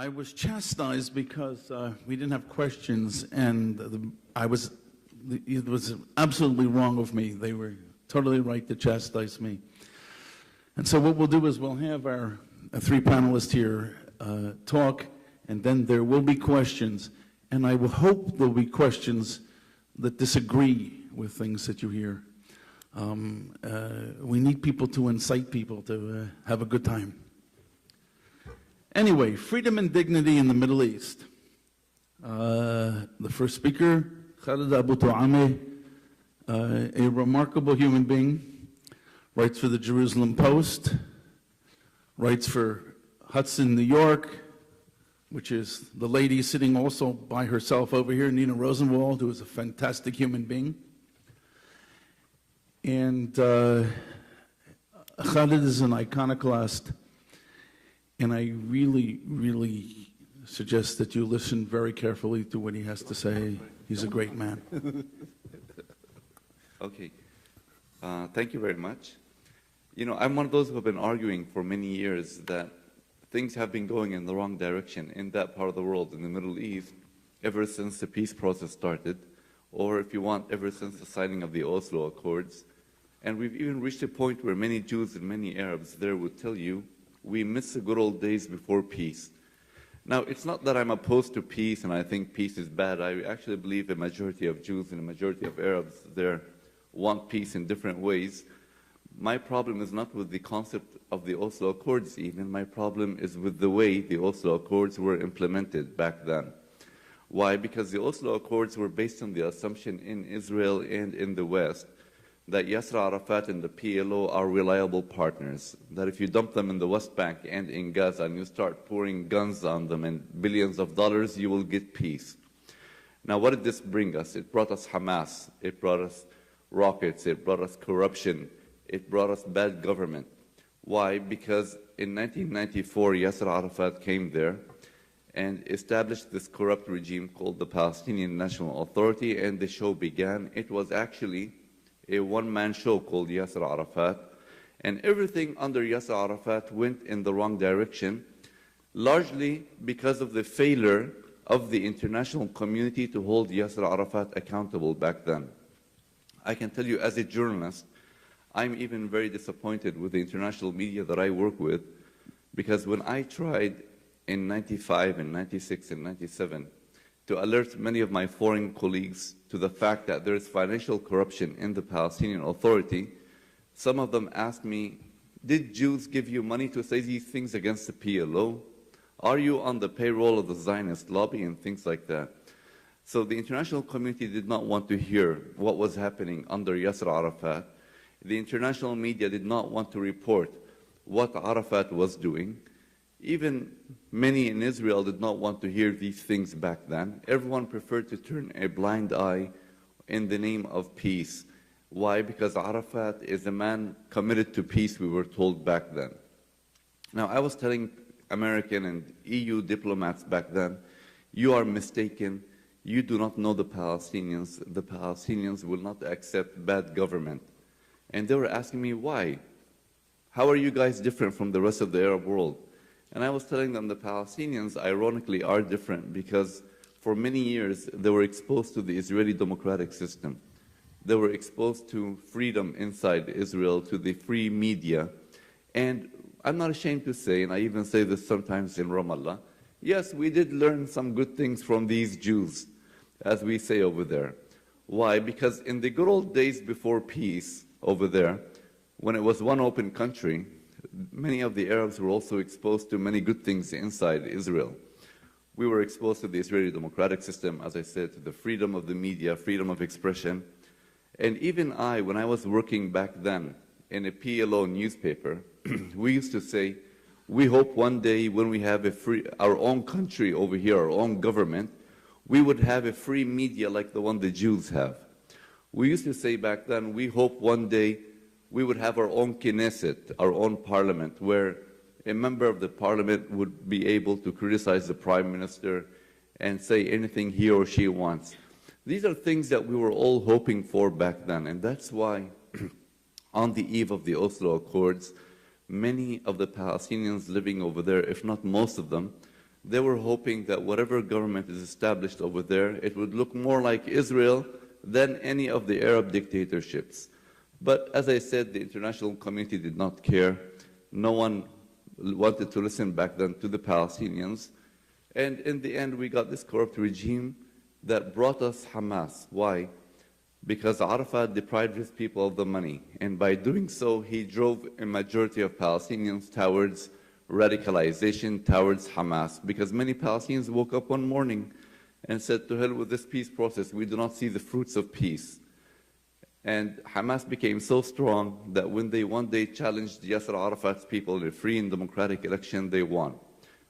I was chastised because we didn't have questions, and it was absolutely wrong of me. They were totally right to chastise me. And so what we'll do is we'll have our three panelists here talk, and then there will be questions. And I will hope there'll be questions that disagree with things that you hear. We need people to incite people to have a good time. Anyway, freedom and dignity in the Middle East. The first speaker, Khaled Abu Toameh, a remarkable human being, writes for the Jerusalem Post, writes for Hudson, New York, which is the lady sitting also by herself over here, Nina Rosenwald, who is a fantastic human being. And Khaled is an iconoclast, and I really, really suggest that you listen very carefully to what he has to say. He's a great man. Okay. Thank you very much. You know, I'm one of those who have been arguing for many years that things have been going in the wrong direction in that part of the world, in the Middle East, ever since the peace process started, or if you want, ever since the signing of the Oslo Accords. And we've even reached a point where many Jews and many Arabs there would tell you, we miss the good old days before peace. Now, it's not that I'm opposed to peace and I think peace is bad. I actually believe a majority of Jews and a majority of Arabs there want peace in different ways. My problem is not with the concept of the Oslo Accords even. My problem is with the way the Oslo Accords were implemented back then. Why? Because the Oslo Accords were based on the assumption in Israel and in the West that Yasser Arafat and the PLO are reliable partners, that if you dump them in the West Bank and in Gaza and you start pouring guns on them and billions of dollars, you will get peace. Now, what did this bring us? It brought us Hamas, it brought us rockets, it brought us corruption, it brought us bad government. Why? Because in 1994, Yasser Arafat came there and established this corrupt regime called the Palestinian National Authority, and the show began. It was actually a one-man show called Yasser Arafat, and everything under Yasser Arafat went in the wrong direction, largely because of the failure of the international community to hold Yasser Arafat accountable back then. I can tell you as a journalist, I'm even very disappointed with the international media that I work with, because when I tried in 95 and 96 and 97 to alert many of my foreign colleagues to the fact that there is financial corruption in the Palestinian Authority, some of them asked me, did Jews give you money to say these things against the PLO? Are you on the payroll of the Zionist lobby and things like that? So the international community did not want to hear what was happening under Yasser Arafat. The international media did not want to report what Arafat was doing. Even many in Israel did not want to hear these things back then. Everyone preferred to turn a blind eye in the name of peace. Why? Because Arafat is a man committed to peace, we were told back then. Now, I was telling American and EU diplomats back then, you are mistaken. You do not know the Palestinians. The Palestinians will not accept bad government. And they were asking me, why? How are you guys different from the rest of the Arab world? And I was telling them the Palestinians, ironically, are different because for many years they were exposed to the Israeli democratic system. They were exposed to freedom inside Israel, to the free media. And I'm not ashamed to say, and I even say this sometimes in Ramallah, yes, we did learn some good things from these Jews, as we say over there. Why? Because in the good old days before peace over there, when it was one open country, many of the Arabs were also exposed to many good things inside Israel. We were exposed to the Israeli democratic system, as I said, to the freedom of the media, freedom of expression. And even I, when I was working back then in a PLO newspaper, we used to say, we hope one day when we have our own country over here, our own government, we would have a free media like the one the Jews have. We used to say back then, we hope one day we would have our own Knesset, our own parliament, where a member of the parliament would be able to criticize the prime minister and say anything he or she wants. These are things that we were all hoping for back then, and that's why on the eve of the Oslo Accords, many of the Palestinians living over there, if not most of them, They were hoping that whatever government is established over there, it would look more like Israel than any of the Arab dictatorships. But as I said, the international community did not care. No one wanted to listen back then to the Palestinians. And in the end, we got this corrupt regime that brought us Hamas. Why? Because Arafat deprived his people of the money. And by doing so, he drove a majority of Palestinians towards radicalization, towards Hamas. Because many Palestinians woke up one morning and said, to hell with this peace process, we do not see the fruits of peace. And Hamas became so strong that when they one day challenged Yasser Arafat's people in a free and democratic election, they won.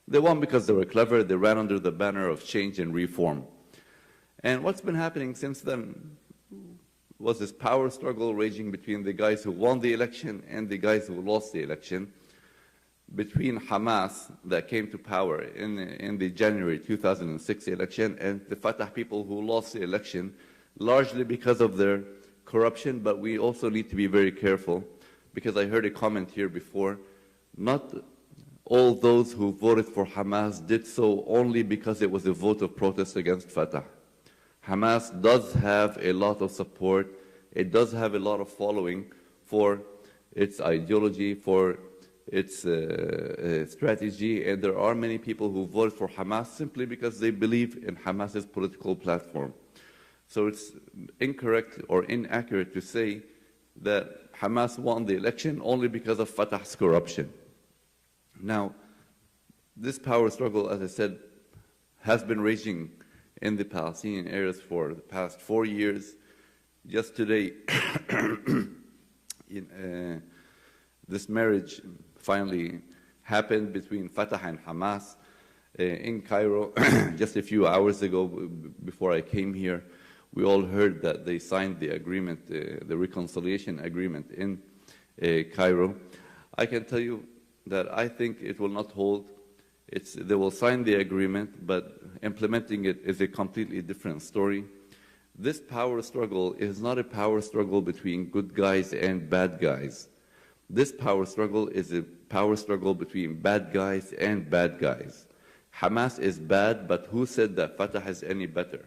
They won because they were clever, they ran under the banner of change and reform. And what's been happening since then was this power struggle raging between the guys who won the election and the guys who lost the election, between Hamas that came to power in the January 2006 election and the Fatah people who lost the election, largely because of their corruption. But we also need to be very careful, because I heard a comment here before, not all those who voted for Hamas did so only because it was a vote of protest against Fatah. Hamas does have a lot of support. It does have a lot of following for its ideology, for its strategy, and there are many people who voted for Hamas simply because they believe in Hamas's political platform. So it's incorrect or inaccurate to say that Hamas won the election only because of Fatah's corruption. Now, this power struggle, as I said, has been raging in the Palestinian areas for the past 4 years. Just today, this marriage finally happened between Fatah and Hamas in Cairo. Just a few hours ago, before I came here, we all heard that they signed the agreement, the reconciliation agreement in Cairo. I can tell you that I think it will not hold. They will sign the agreement, but implementing it is a completely different story. This power struggle is not a power struggle between good guys and bad guys. This power struggle is a power struggle between bad guys and bad guys. Hamas is bad, but who said that Fatah is any better?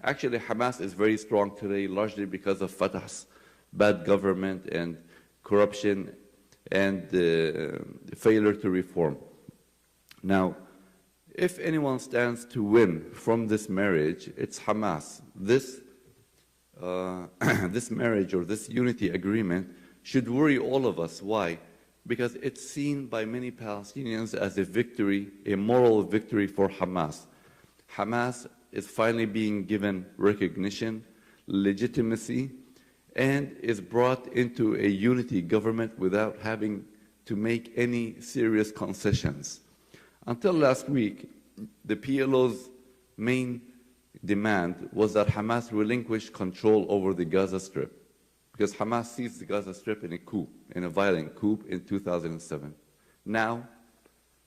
Actually, Hamas is very strong today, largely because of Fatah's bad government and corruption and failure to reform. Now, if anyone stands to win from this marriage, it's Hamas. This marriage or this unity agreement should worry all of us. Why? Because it's seen by many Palestinians as a victory, a moral victory for Hamas. Hamas is finally being given recognition, legitimacy, and is brought into a unity government without having to make any serious concessions. Until last week, the PLO's main demand was that Hamas relinquish control over the Gaza Strip, because Hamas seized the Gaza Strip in a coup, in a violent coup in 2007. Now,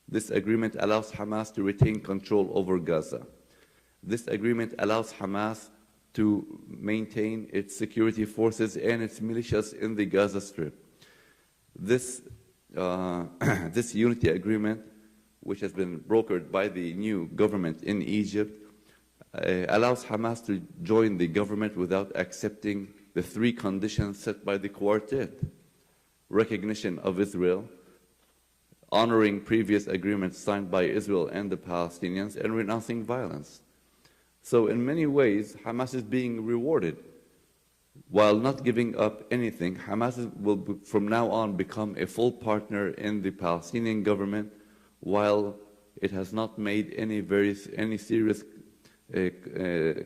this agreement allows Hamas to retain control over Gaza. This agreement allows Hamas to maintain its security forces and its militias in the Gaza Strip. This unity agreement, which has been brokered by the new government in Egypt, allows Hamas to join the government without accepting the 3 conditions set by the quartet: recognition of Israel, honoring previous agreements signed by Israel and the Palestinians, and renouncing violence. So in many ways, Hamas is being rewarded. While not giving up anything, Hamas will from now on become a full partner in the Palestinian government, while it has not made any serious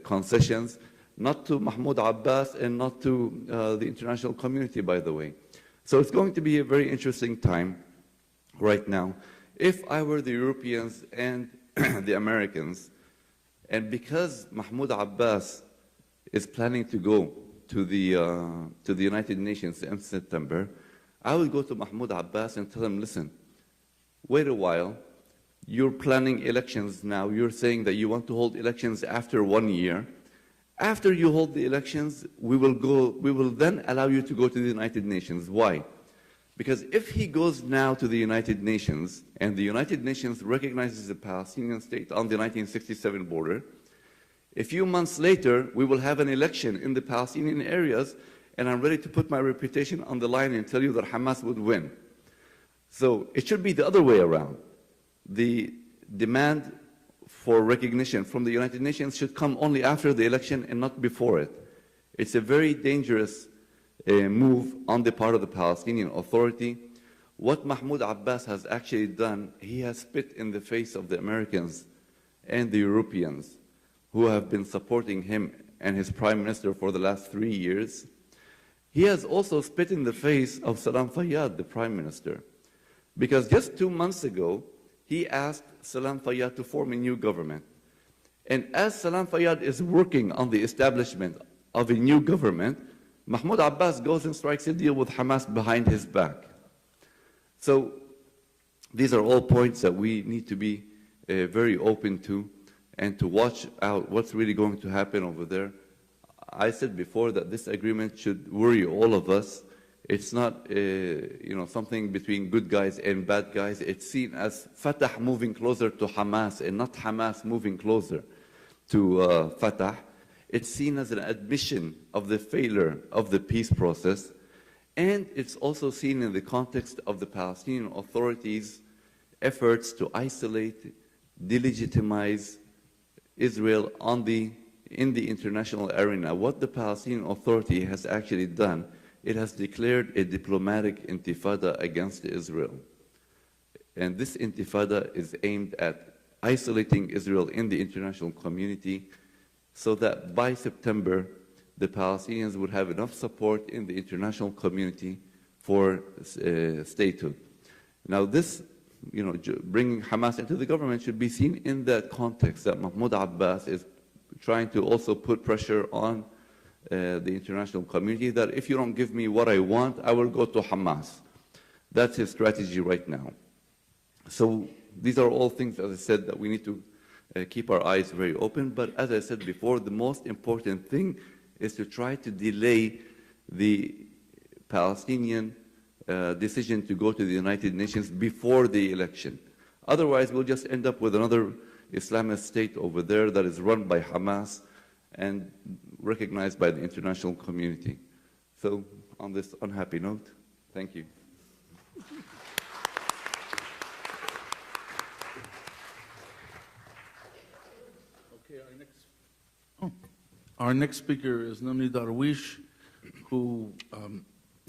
concessions, not to Mahmoud Abbas and not to the international community, by the way. So it's going to be a very interesting time right now. If I were the Europeans and the Americans, and because Mahmoud Abbas is planning to go to the United Nations in September, I would go to Mahmoud Abbas and tell him, listen, wait a while, you're planning elections now, you're saying that you want to hold elections after 1 year. After you hold the elections, we will then allow you to go to the United Nations. Why? Because if he goes now to the United Nations, and the United Nations recognizes the Palestinian state on the 1967 border, a few months later, we will have an election in the Palestinian areas, and I'm ready to put my reputation on the line and tell you that Hamas would win. So it should be the other way around. The demand for recognition from the United Nations should come only after the election and not before it. It's a very dangerous move on the part of the Palestinian Authority. What Mahmoud Abbas has actually done, he has spit in the face of the Americans and the Europeans who have been supporting him and his prime minister for the last 3 years. He has also spit in the face of Salam Fayyad, the prime minister, because just 2 months ago, he asked Salam Fayyad to form a new government. And as Salam Fayyad is working on the establishment of a new government, Mahmoud Abbas goes and strikes a deal with Hamas behind his back. So these are all points that we need to be very open to and to watch out what's really going to happen over there. I said before that this agreement should worry all of us. It's not something between good guys and bad guys. It's seen as Fatah moving closer to Hamas and not Hamas moving closer to Fatah. It's seen as an admission of the failure of the peace process, and it's also seen in the context of the Palestinian Authority's efforts to isolate, delegitimize Israel in the international arena. What the Palestinian Authority has actually done, it has declared a diplomatic intifada against Israel. And this intifada is aimed at isolating Israel in the international community so that by September, the Palestinians would have enough support in the international community for statehood. Now this, bringing Hamas into the government should be seen in that context, that Mahmoud Abbas is trying to also put pressure on the international community that if you don't give me what I want, I will go to Hamas. That's his strategy right now. So these are all things, as I said, that we need to keep our eyes very open. But as I said before, the most important thing is to try to delay the Palestinian decision to go to the United Nations before the election. Otherwise, we'll just end up with another Islamist state over there that is run by Hamas and recognized by the international community. So on this unhappy note, thank you. Okay, our next speaker is Nuni Darwish, who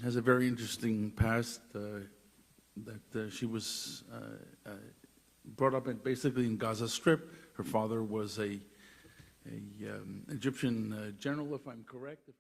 has a very interesting past that she was brought up basically in Gaza Strip. Her father was a Egyptian general, if I'm correct.